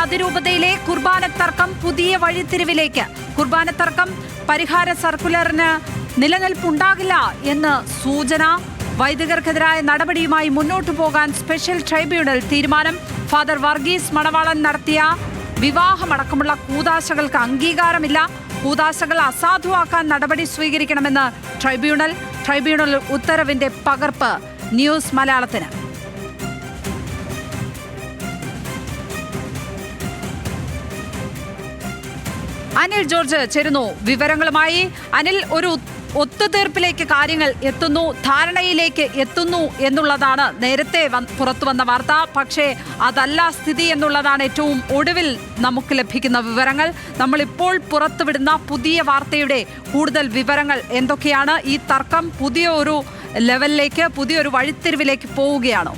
അതിരൂപതയിലെ കുർബാനത്തർക്കം പുതിയ വഴിത്തിരിവിലേക്ക്. കുർബാനത്തർക്കം പരിഹാര സർക്കുലറിന് നിലനിൽപ്പുണ്ടാകില്ല എന്ന് സൂചന. വൈദികർക്കെതിരായ നടപടിയുമായി മുന്നോട്ടു പോകാൻ സ്പെഷ്യൽ ട്രൈബ്യൂണൽ തീരുമാനം. ഫാദർ വർഗീസ് മണവാളൻ നടത്തിയ വിവാഹമടക്കമുള്ള കൂദാശകൾക്ക് അംഗീകാരമില്ല. കൂദാശകൾ അസാധുവാക്കാൻ നടപടി സ്വീകരിക്കണമെന്ന് ട്രൈബ്യൂണൽ ഉത്തരവിന്റെ പകർപ്പ് ന്യൂസ് മലയാളത്തിന്. അനിൽ ജോർജ് ചേരുന്നു വിവരങ്ങളുമായി. അനിൽ, ഒരു ഒത്തുതീർപ്പിലേക്ക് കാര്യങ്ങൾ എത്തുന്നു, ധാരണയിലേക്ക് എത്തുന്നു എന്നുള്ളതാണ് നേരത്തെ പുറത്തു വന്ന വാർത്ത. പക്ഷേ അതല്ല സ്ഥിതി എന്നുള്ളതാണ് ഏറ്റവും ഒടുവിൽ നമുക്ക് ലഭിക്കുന്ന വിവരങ്ങൾ. നമ്മളിപ്പോൾ പുറത്തുവിടുന്ന പുതിയ വാർത്തയുടെ കൂടുതൽ വിവരങ്ങൾ എന്തൊക്കെയാണ്? ഈ തർക്കം പുതിയ ഒരു ലെവലിലേക്ക്, പുതിയൊരു വഴിത്തിരിവിലേക്ക് പോവുകയാണോ?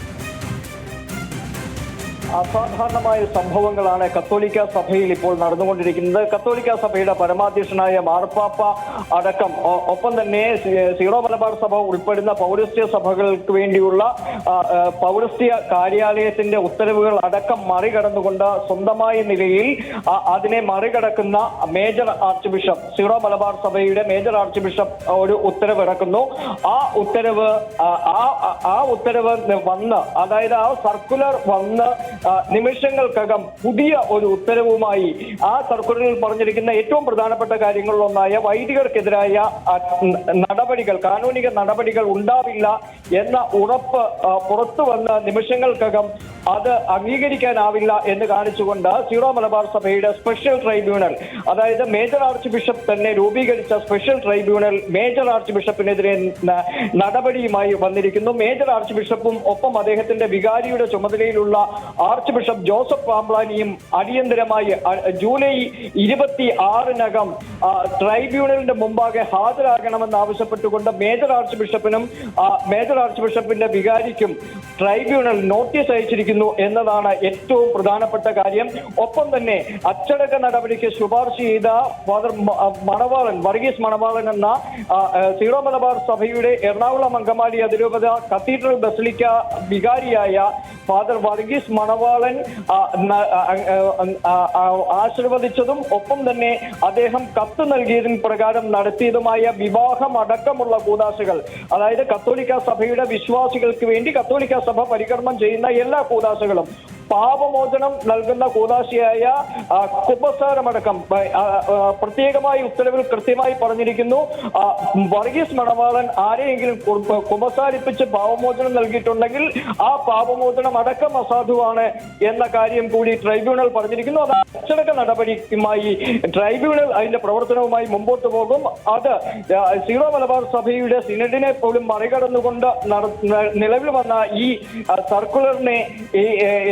അസാധാരണമായ സംഭവങ്ങളാണ് കത്തോലിക്ക സഭയിൽ ഇപ്പോൾ നടന്നുകൊണ്ടിരിക്കുന്നത്. കത്തോലിക്ക സഭയുടെ പരമാധ്യക്ഷനായ മാർപ്പാപ്പ അടക്കം, ഒപ്പം തന്നെ സീറോ മലബാർ സഭ ഉൾപ്പെടുന്ന പൗരസ്ത്യ സഭകൾക്ക് വേണ്ടിയുള്ള പൗരസ്ത്യ കാര്യാലയത്തിന്റെ ഉത്തരവുകൾ അടക്കം മറികടന്നുകൊണ്ട് സ്വന്തമായ നിലയിൽ അതിനെ മറികടക്കുന്ന major arch bishop, zero Malabar സഭയുടെ മേജർ ആർച്ച് ബിഷപ്പ് ഒരു ഉത്തരവ് ഇറക്കുന്നു. ആ ഉത്തരവ് വന്ന്, അതായത് ആ സർക്കുലർ വന്ന് നിമിഷങ്ങൾക്കകം പുതിയ ഒരു ഉത്തരവുമായി ആ സർക്കുലറിൽ പറഞ്ഞിരിക്കുന്ന ഏറ്റവും പ്രധാനപ്പെട്ട കാര്യങ്ങളിലൊന്നായ വൈദികർക്കെതിരായ നടപടികൾ, കാനൂനിക നടപടികൾ ഉണ്ടാവില്ല എന്ന ഉറപ്പ് പുറത്തു വന്ന നിമിഷങ്ങൾക്കകം അത് അംഗീകരിക്കാനാവില്ല എന്ന് കാണിച്ചുകൊണ്ട് സീറോ മലബാർ സഭയുടെ സ്പെഷ്യൽ ട്രൈബ്യൂണൽ, അതായത് മേജർ ആർച്ച് ബിഷപ്പ് തന്നെ രൂപീകരിച്ച സ്പെഷ്യൽ ട്രൈബ്യൂണൽ മേജർ ആർച്ച് ബിഷപ്പിനെതിരെ നടപടിയുമായി വന്നിരിക്കുന്നു. മേജർ ആർച്ച് ബിഷപ്പും ഒപ്പം അദ്ദേഹത്തിന്റെ വികാരിയുടെ ചുമതലയിലുള്ള ആർച്ച് ബിഷപ്പ് ജോസഫ് പാംബ്ലാനിയും അടിയന്തരമായി ജൂലൈ 26-നകം ട്രൈബ്യൂണലിന്റെ മുമ്പാകെ ഹാജരാകണമെന്ന് ആവശ്യപ്പെട്ടുകൊണ്ട് മേജർ ആർച്ച് ബിഷപ്പിനും മേജർ ആർച്ച് ബിഷപ്പിന്റെ വികാരിക്കും ട്രൈബ്യൂണൽ നോട്ടീസ് അയച്ചിരിക്കുന്നു എന്നതാണ് ഏറ്റവും പ്രധാനപ്പെട്ട കാര്യം. ഒപ്പം തന്നെ അച്ചടക്ക നടപടിക്ക് ശുപാർശ ചെയ്ത ഫാദർ മണവാളൻ, വർഗീസ് മണവാളൻ എന്ന സീറോ മലബാർ സഭയുടെ എറണാകുളം അങ്കമാലി അതിരൂപത കത്തീഡ്രൽ ബസലിക്ക വികാരിയായ ഫാദർ വർഗീസ് മണവാളൻ ആശീർവദിച്ചതും ഒപ്പം തന്നെ അദ്ദേഹം കത്ത് നൽകിയതിന് പ്രകാരം നടത്തിയതുമായ വിവാഹം അടക്കമുള്ള കൂദാശകൾ, അതായത് കത്തോലിക്ക സഭയുടെ വിശ്വാസികൾക്ക് വേണ്ടി കത്തോലിക്ക സഭ പരികർമ്മം ചെയ്യുന്ന എല്ലാ കൂദാശകളും, പാപമോചനം നൽകുന്ന കൂദാശയായ കുമ്പസാരമടക്കം പ്രത്യേകമായ ഉത്തരവിൽ കൃത്യമായി പറഞ്ഞിരിക്കുന്നു. വർഗീസ് മണവാളൻ ആരെയെങ്കിലും കുമ്പസാരിപ്പിച്ച് പാപമോചനം നൽകിയിട്ടുണ്ടെങ്കിൽ ആ പാപമോചനം അടക്കം അസാധുവാണ് എന്ന കാര്യം കൂടി ട്രൈബ്യൂണൽ പറഞ്ഞിരിക്കുന്നു. അത് അച്ചടക്ക നടപടിയുമായി ട്രൈബ്യൂണൽ അതിന്റെ പ്രവർത്തനവുമായി മുമ്പോട്ട് പോകും. അത് സീറോ മലബാർ സഭയുടെ സിനഡിനെ പോലും മറികടന്നുകൊണ്ട് നിലവിൽ വന്ന ഈ സർക്കുലറിനെ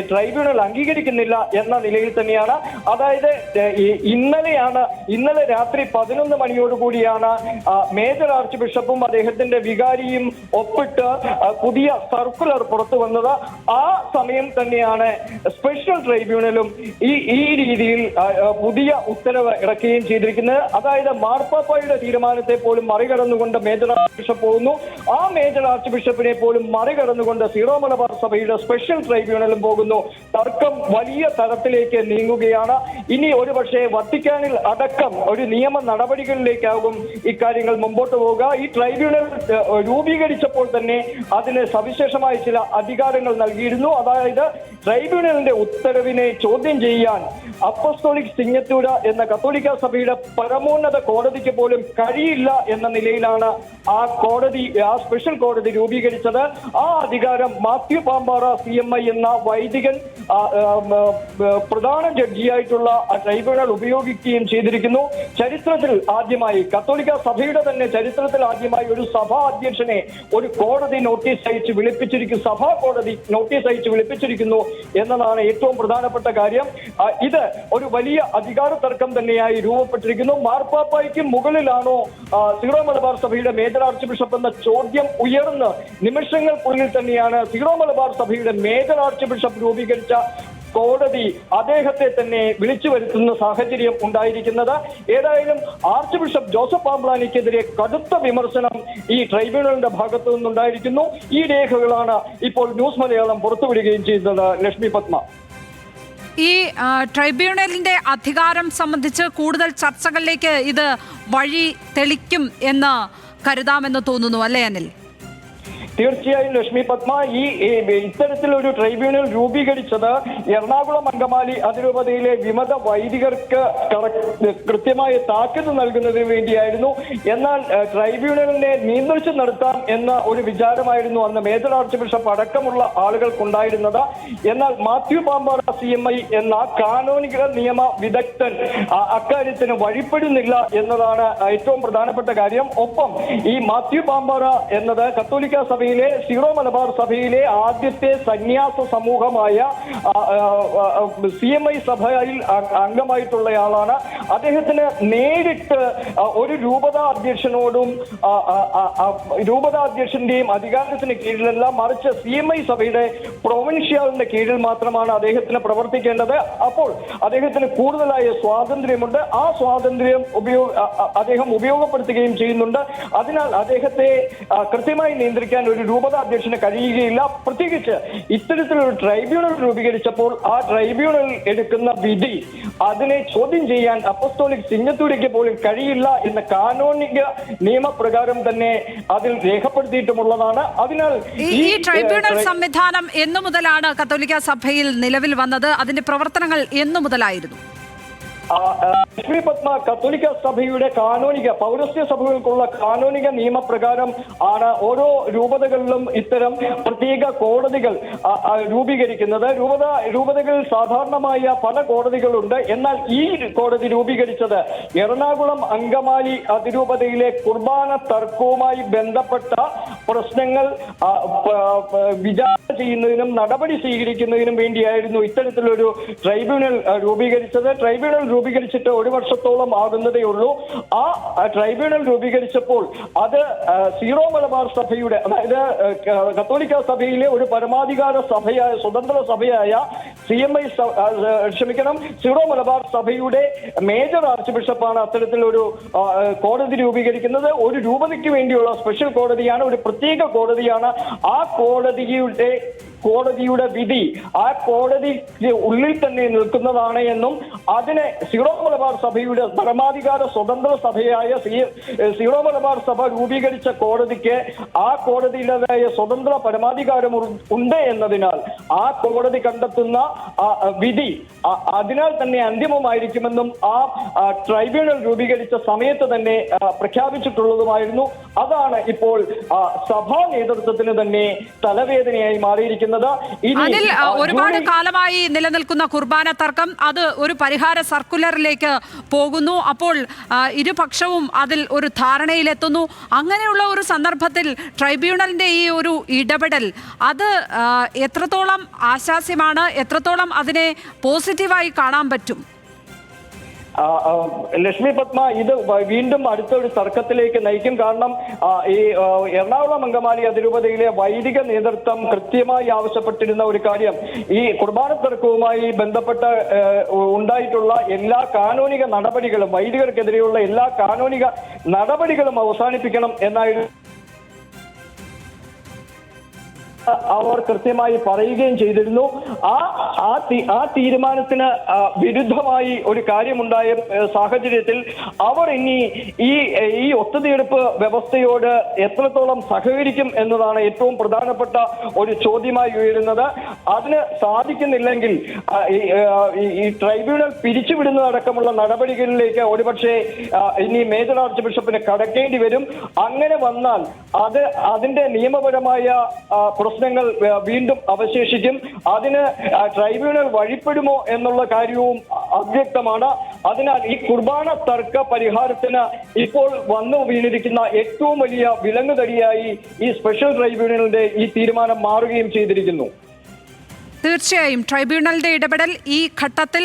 ട്രൈബ്യൂണൽ അംഗീകരിക്കുന്നില്ല എന്ന നിലയിൽ തന്നെയാണ്. അതായത് ഇന്നലെ രാത്രി 11 മണിയോടുകൂടിയാണ് മേജർ ആർച്ച് ബിഷപ്പും അദ്ദേഹത്തിന്റെ വികാരിയും ഒപ്പിട്ട് പുതിയ സർക്കുലർ പുറത്തു വന്നത്. ആ സമയം തന്നെയാണ് സ്പെഷ്യൽ ട്രൈബ്യൂണലും ഈ രീതിയിൽ പുതിയ ഉത്തരവ് ഇറക്കുകയും ചെയ്തിരിക്കുന്നത്. അതായത് മാർപ്പാപ്പയുടെ തീരുമാനത്തെ പോലും മറികടന്നുകൊണ്ട് മേജർ ആർച്ച് ബിഷപ്പ് പോകുന്നു. ആ മേജർ ആർച്ച് ബിഷപ്പിനെ പോലും മറികടന്നുകൊണ്ട് സീറോ മലബാർ സഭയുടെ സ്പെഷ്യൽ ട്രൈബ്യൂണലും പോകുന്നു. തർക്കം വലിയ തലത്തിലേക്ക് നീങ്ങുകയാണ്. ഇനി ഒരുപക്ഷെ വത്തിക്കാനിൽ അടക്കം ഒരു നിയമ നടപടികളിലേക്കാകും ഇക്കാര്യങ്ങൾ മുമ്പോട്ട് പോവുക. ഈ ട്രൈബ്യൂണൽ രൂപീകരിച്ചപ്പോൾ തന്നെ അതിന് സവിശേഷമായ ചില അധികാരങ്ങൾ നൽകിയിരുന്നു. അതായത് ട്രൈബ്യൂണലിന്റെ ഉത്തരവിനെ ചോദ്യം ചെയ്യാൻ അപ്പസ്തോലിക് സിഗ്നറ്റൂര എന്ന കത്തോലിക്ക സഭയുടെ പരമോന്നത കോടതിക്ക് പോലും കഴിയില്ല എന്ന നിലയിലാണ് ആ സ്പെഷ്യൽ കോടതി രൂപീകരിച്ചത്. ആ അധികാരം മാത്യു പാമ്പാറ CMI എന്ന വൈദികൻ പ്രധാന ജഡ്ജിയായിട്ടുള്ള ട്രൈബ്യൂണൽ ഉപയോഗിക്കുകയും ചെയ്തിരിക്കുന്നു. ചരിത്രത്തിൽ ആദ്യമായി, കത്തോലിക്ക സഭയുടെ തന്നെ ചരിത്രത്തിൽ ആദ്യമായി ഒരു സഭാ അധ്യക്ഷനെ ഒരു കോടതി നോട്ടീസ് അയച്ച് വിളിപ്പിച്ചിരിക്കുന്നു, സഭാ കോടതി നോട്ടീസ് അയച്ച് വിളിപ്പിച്ചിരിക്കുന്നു എന്നതാണ് ഏറ്റവും പ്രധാനപ്പെട്ട കാര്യം. ഇത് ഒരു വലിയ അധികാര തർക്കം തന്നെയായി രൂപപ്പെട്ടിരിക്കുന്നു. മാർപ്പാപ്പായ്ക്ക് മുകളിലാണോ സീറോ മലബാർ സഭയുടെ മേജർ ആർച്ച് ബിഷപ്പ് എന്ന ചോദ്യം ഉയർന്ന് നിമിഷങ്ങൾക്കുള്ളിൽ തന്നെയാണ് സീറോ മലബാർ സഭയുടെ മേജർ ആർച്ച് ബിഷപ്പ് രൂപീകരിച്ച കോടതി അദ്ദേഹത്തെ തന്നെ വിളിച്ചു വരുത്തുന്ന സാഹചര്യം ഉണ്ടായിരിക്കുന്നത്. ഏതായാലും ആർച്ച് ബിഷപ്പ് ജോസഫ് പാംബ്ലാനിക്കെതിരെ കടുത്ത വിമർശനം ഈ ട്രൈബ്യൂണലിന്റെ ഭാഗത്തു നിന്നുണ്ടായിരിക്കുന്നു. ഈ രേഖകളാണ് ഇപ്പോൾ ന്യൂസ് മലയാളം പുറത്തുവിടുകയും ചെയ്യുന്നത്. ലക്ഷ്മി പത്മ. ഈ ട്രൈബ്യൂണലിന്റെ അധികാരം സംബന്ധിച്ച് കൂടുതൽ ചർച്ചകളിലേക്ക് ഇത് വഴി തെളിക്കും എന്ന് കരുതാമെന്ന് തോന്നുന്നു, അല്ലേ അനിൽ? തീർച്ചയായും ലക്ഷ്മി പത്മ, ഈ ഇത്തരത്തിലൊരു ട്രൈബ്യൂണൽ രൂപീകരിച്ചത് എറണാകുളം അങ്കമാലി അതിരൂപതയിലെ വിമത വൈദികർക്ക് കൃത്യമായ താക്കീത് നൽകുന്നതിന് വേണ്ടിയായിരുന്നു. എന്നാൽ ട്രൈബ്യൂണലിനെ നിയന്ത്രിച്ചു നടത്താം എന്ന ഒരു വിചാരമായിരുന്നു അന്ന് മേജർ ആർച്ച് ബിഷപ്പ് അടക്കമുള്ള ആളുകൾക്കുണ്ടായിരുന്നത്. എന്നാൽ മാത്യു പാമ്പാറ CMI എന്ന കാനോനിക നിയമ വിദഗ്ധൻ അക്കാര്യത്തിന് വഴിപ്പെടുന്നില്ല എന്നതാണ് ഏറ്റവും പ്രധാനപ്പെട്ട കാര്യം. ഒപ്പം ഈ മാത്യു പാമ്പാറ എന്നത് കത്തോലിക്ക സഭയിലെ സീറോ മലബാർ സഭയിലെ ആദ്യത്തെ സന്യാസ സമൂഹമായ CMI സഭയിൽ അംഗമായിട്ടുള്ളയാളാണ്. അദ്ദേഹത്തിന് നേരിട്ട് ഒരു രൂപതാ അധ്യക്ഷനോടും രൂപതാ അധ്യക്ഷന്റെയും അധികാരത്തിന് കീഴിലല്ല, മറിച്ച് CMI സഭയുടെ പ്രൊവിൻഷ്യലിന്റെ കീഴിൽ മാത്രമാണ് അദ്ദേഹത്തിന് പ്രവർത്തിക്കേണ്ടത്. അപ്പോൾ അദ്ദേഹത്തിന് കൂടുതലായ സ്വാതന്ത്ര്യമുണ്ട്. ആ സ്വാതന്ത്ര്യം അദ്ദേഹം ഉപയോഗപ്പെടുത്തുകയും ചെയ്യുന്നുണ്ട്. അതിനാൽ അദ്ദേഹത്തെ കൃത്യമായി നിയന്ത്രിക്കാൻ ഒരു രൂപതാ അധ്യക്ഷന് കഴിയുകയില്ല. പ്രത്യേകിച്ച് ഇത്തരത്തിലൊരു ട്രൈബ്യൂണൽ രൂപീകരിച്ചപ്പോൾ ആ ട്രൈബ്യൂണൽ എടുക്കുന്ന വിധി അതിനെ ചോദ്യം ചെയ്യാൻ അപ്പസ്തോലിക് സിഗ്നത്തൂരിക്ക് പോലും കഴിയില്ല എന്ന കാനോനിക നിയമപ്രകാരം തന്നെ അതിൽ രേഖപ്പെടുത്തിയിട്ടുമുള്ളതാണ്. അതിനാൽ ഈ ട്രൈബ്യൂണൽ സംവിധാനം എന്നു മുതലാണ് കത്തോലിക്ക സഭയിൽ നിലവിൽ വന്നത്? അതിന്റെ പ്രവർത്തനങ്ങൾ എന്നു മുതലായിരുന്നു? ലക്ഷ്മി പത്മ, കത്തോലിക്ക സഭയുടെ കാനോനിക പൗരസ്ത്യ സഭകൾക്കുള്ള കാനോനിക നിയമപ്രകാരം ആണ് ഓരോ രൂപതകളിലും ഇത്തരം പ്രത്യേക കോടതികൾ രൂപീകരിക്കുന്നത്. രൂപതകളിൽ സാധാരണമായ പല കോടതികളുണ്ട്. എന്നാൽ ഈ കോടതി രൂപീകരിച്ചത് എറണാകുളം അങ്കമാലി അതിരൂപതയിലെ കുർബാന തർക്കവുമായി ബന്ധപ്പെട്ട പ്രശ്നങ്ങൾ വിചാരണ ചെയ്യുന്നതിനും നടപടി സ്വീകരിക്കുന്നതിനും വേണ്ടിയായിരുന്നു ഇത്തരത്തിലൊരു ട്രൈബ്യൂണൽ രൂപീകരിച്ചത്. ട്രൈബ്യൂണൽ രൂപീകരിച്ചിട്ട് 1 വർഷത്തോളം ആകുന്നതേ ഉള്ളൂ. ആ ട്രൈബ്യൂണൽ രൂപീകരിച്ചപ്പോൾ അത് സീറോ മലബാർ സഭയുടെ, അതായത് കത്തോലിക്ക സഭയിലെ ഒരു പരമാധികാര സഭയായ സ്വതന്ത്ര സഭയായ സീറോ മലബാർ സഭയുടെ മേജർ ആർച്ച് ബിഷപ്പാണ് അത്തരത്തിലൊരു കോടതി രൂപീകരിക്കുന്നത്. ഒരു രൂപതയ്ക്ക് വേണ്ടിയുള്ള സ്പെഷ്യൽ കോടതിയാണ്, ഒരു പ്രത്യേക കോടതിയാണ്. ആ കോടതിയുടെ വിധി ആ കോടതി ഉള്ളിൽ തന്നെ നിൽക്കുന്നതാണ് എന്നും അതിനെ സീറോ മലബാർ സഭയുടെ പരമാധികാര സ്വതന്ത്ര സഭയായ സീറോ മലബാർ സഭ രൂപീകരിച്ച കോടതിക്ക് ആ കോടതിയുടേതായ സ്വതന്ത്ര പരമാധികാരം ഉണ്ട് എന്നതിനാൽ ആ കോടതി കണ്ടെത്തുന്ന വിധി അതിനാൽ തന്നെ അന്തിമമായിരിക്കുമെന്നും ആ ട്രൈബ്യൂണൽ രൂപീകരിച്ച സമയത്ത് തന്നെ പ്രഖ്യാപിച്ചിട്ടുള്ളതുമായിരുന്നു. അതാണ് ഇപ്പോൾ സഭാ നേതൃത്വത്തിന് തന്നെ തലവേദനയായി മാറിയിരിക്കുന്നത്. അതിൽ ഒരുപാട് കാലമായി നിലനിൽക്കുന്ന കുർബാന തർക്കം അത് ഒരു പരിഹാര സർക്കുലറിലേക്ക് പോകുന്നു. അപ്പോൾ ഇരുപക്ഷവും അതിൽ ഒരു ധാരണയിലെത്തുന്നു. അങ്ങനെയുള്ള ഒരു സന്ദർഭത്തിൽ ട്രൈബ്യൂണലിന്റെ ഈ ഒരു ഇടപെടൽ അത് എത്രത്തോളം ആശാസ്യമാണ്, എത്രത്തോളം അതിനെ പോസിറ്റീവായി കാണാൻ പറ്റും? ലക്ഷ്മി പത്മ, ഇത് വീണ്ടും അടുത്തൊരു തർക്കത്തിലേക്ക് നയിക്കും. കാരണം ഈ എറണാകുളം അങ്കമാലി അതിരൂപതയിലെ വൈദിക നേതൃത്വം കൃത്യമായി ആവശ്യപ്പെട്ടിരുന്ന ഒരു കാര്യം ഈ കുർബാന തർക്കവുമായി ബന്ധപ്പെട്ട ഉണ്ടായിട്ടുള്ള എല്ലാ കാനോനിക നടപടികളും, വൈദികർക്കെതിരെയുള്ള എല്ലാ കാനോനിക നടപടികളും അവസാനിപ്പിക്കണം എന്നായിരുന്നു അവർ കൃത്യമായി പറയുകയും ചെയ്തിരുന്നു. ആ തീരുമാനത്തിന് വിരുദ്ധമായി ഒരു കാര്യമുണ്ടായ സാഹചര്യത്തിൽ അവർ ഇനി ഈ ഒത്തുതീർപ്പ് വ്യവസ്ഥയോട് എത്രത്തോളം സഹകരിക്കും എന്നതാണ് ഏറ്റവും പ്രധാനപ്പെട്ട ഒരു ചോദ്യമായി ഉയരുന്നത്. അതിന് സാധിക്കുന്നില്ലെങ്കിൽ ഈ ട്രൈബ്യൂണൽ പിരിച്ചുവിടുന്നതടക്കമുള്ള നടപടികളിലേക്ക് ഒരുപക്ഷെ ഇനി മേജർ ആർച്ച് ബിഷപ്പിന് കടക്കേണ്ടി വരും. അങ്ങനെ വന്നാൽ അതിന്റെ നിയമപരമായ പ്രശ്നങ്ങൾ വീണ്ടും അവശേഷിക്കും. അതിന് ട്രൈബ്യൂണൽ വഴിപ്പെടുമോ എന്നുള്ള കാര്യവും അവ്യക്തമാണ്. അതിനാൽ ഈ കുർബാന തർക്ക പരിഹാരത്തിന് ഇപ്പോൾ വന്നു വീണിരിക്കുന്ന ഏറ്റവും വലിയ വിലങ്ങുതടിയായി ഈ സ്പെഷ്യൽ ട്രൈബ്യൂണലിന്റെ ഈ തീരുമാനം മാറുകയും ചെയ്തിരിക്കുന്നു. തീർച്ചയായും ട്രൈബ്യൂണലിന്റെ ഇടപെടൽ ഈ ഘട്ടത്തിൽ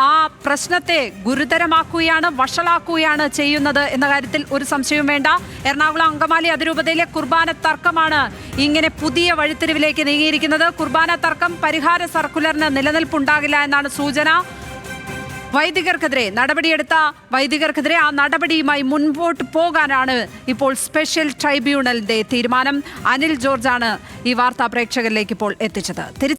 ആ പ്രശ്നത്തെ ഗുരുതരമാക്കുകയാണ്, വഷളാക്കുകയാണ് ചെയ്യുന്നത് എന്ന കാര്യത്തിൽ ഒരു സംശയവും വേണ്ട. എറണാകുളം അങ്കമാലി അതിരൂപതയിലെ കുർബാന തർക്കമാണ് ഇങ്ങനെ പുതിയ വഴിത്തിരിവിലേക്ക് നീങ്ങിയിരിക്കുന്നത്. കുർബാന തർക്കം പരിഹാര സർക്കുലറിന് നിലനിൽപ്പുണ്ടാകില്ല എന്നാണ് സൂചന. വൈദികർക്കെതിരെ നടപടിയെടുത്ത വൈദികർക്കെതിരെ ആ നടപടിയുമായി മുൻപോട്ട് പോകാനാണ് ഇപ്പോൾ സ്പെഷ്യൽ ട്രൈബ്യൂണലിന്റെ തീരുമാനം. അനിൽ ജോർജാണ് ഈ വാർത്താ പ്രേക്ഷകരിലേക്ക് ഇപ്പോൾ എത്തിച്ചത്.